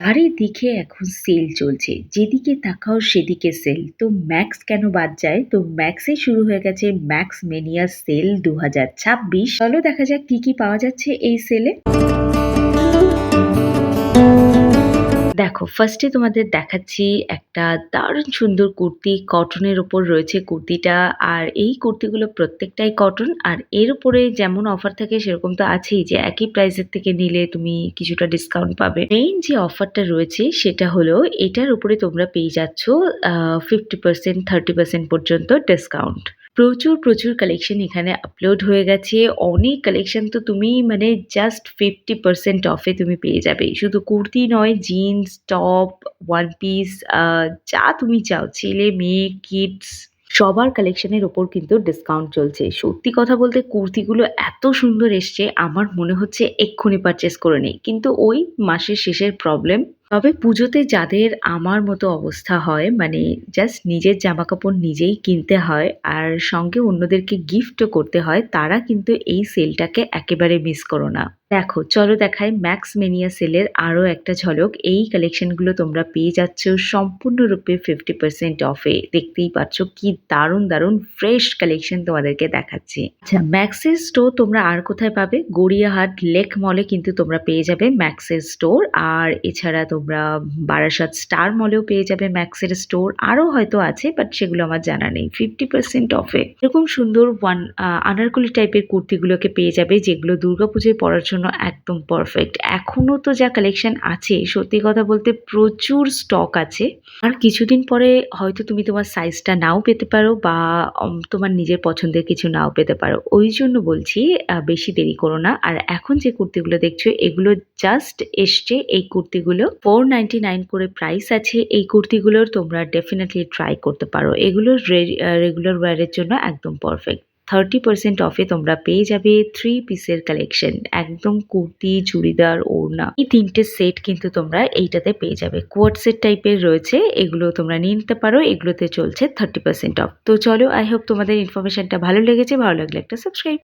চারিদিকে এখন সেল চলছে। যেদিকে তাকাও সেদিকে সেল। তো ম্যাক্স কেন বাদ যায়? তো ম্যাক্সে শুরু হয়ে গেছে ম্যাক্স মেনিয়া সেল ২০২৬। চলো দেখা যাক কি, কি পাওয়া যাচ্ছে এই সেলে। দেখো, ফার্স্টে তোমাদের দেখাচ্ছি একটা দারুণ সুন্দর কুর্তি। কটনের উপর রয়েছে কুর্তিটা। আর এই কুর্তিগুলো প্রত্যেকটাই কটন। আর এর উপরে যেমন অফার থাকে সেরকম তো আছেই যে একই প্রাইসের থেকে নিলে তুমি কিছুটা ডিসকাউন্ট পাবে। মেইন যে অফারটা রয়েছে সেটা হলো এটার উপরে তোমরা পেয়ে যাচ্ছ 50% 30% পর্যন্ত ডিসকাউন্ট। প্রচুর, প্রচুর কালেকশন এখানে আপলোড হয়ে গেছে। অনেক কালেকশন তো তুমি মানে জাস্ট 50% অফে তুমি পেয়ে যাবে। শুধু কুর্তি নয়, জিন্স, টপ, ওয়ান পিস যা তুমি চাও, ছেলে, মেয়ে, কিডস সবার কালেকশনের ওপর কিন্তু ডিসকাউন্ট চলছে। সত্যি কথা বলতে কুর্তিগুলো এত সুন্দর এসছে, আমার মনে হচ্ছে এক্ষুনি পারচেজ করে নেই। কিন্তু ওই মাসের শেষের প্রবলেম। তবে পুজোতে যাদের আমার মতো অবস্থা হয়, মানে জাস্ট নিজের জামাকাপড় নিজেই কিনতে হয় আর সঙ্গে অন্যদেরকে গিফটও করতে হয়, তারা কিন্তু এই সেলটাকে একেবারে মিস করো না। দেখো, চলো দেখাই ম্যাক্স মেনিয়া সেলের আরো একটা ঝলক। এই কালেকশনগুলো তোমরা পেয়ে যাচ্ছ সম্পূর্ণরূপে 50% অফে। দেখতেই পাচ্ছ কি দারুণ দারুণ ফ্রেশ কালেকশন তোমাদেরকে দেখাচ্ছি। আচ্ছা, ম্যাক্সের স্টোর তোমরা আর কোথায় পাবে? গড়িয়াহাট লেক মলে কিন্তু তোমরা পেয়ে যাবে ম্যাক্সের স্টোর। আর এছাড়া তোমরা বারাসাত স্টার মলেও পেয়ে যাবে ম্যাক্সের স্টোর। আরো হয়তো আছে, বাট সেগুলো আমার জানা নেই। 50% অফে এরকম সুন্দর আনারকলি টাইপের কুর্তিগুলোকে পেয়ে যাবে, যেগুলো দুর্গাপুজোয় পরার জন্য একদম পারফেক্ট। এখনো তো যা কালেকশন আছে, সত্যি কথা বলতে প্রচুর স্টক আছে। আর কিছুদিন পরে হয়তো তুমি তোমার সাইজটা নাও পেতে পারো, বা তোমার নিজের পছন্দের কিছু নাও পেতে পারো। ওই জন্য বলছি বেশি দেরি করো না। আর এখন যে কুর্তিগুলো দেখছো এগুলো জাস্ট এসছে। এই কুর্তিগুলো 499 করে প্রাইস আছে। এই কুর্তিগুলোর তোমরা ডেফিনেটলি ট্রাই করতে পারো। এগুলো রেগুলার ওয়্যারের জন্য একদম পারফেক্ট। 30% অফে তোমরা পেয়ে যাবে 3 পিসের কালেকশন। একদম কুর্তি, চুড়িদার, ওড়না, এই ৩টে সেট কিন্তু তোমরা এইটাতে পেয়ে যাবে। কোয়াড সেট টাইপের রয়েছে, এগুলো তোমরা নিয়ে নিতে পারো। এগুলোতে চলছে 30% অফ। তো চলো, আই হোপ তোমাদের ইনফরমেশনটা ভালো লেগেছে। ভালো লাগলে একটা সাবস্ক্রাইব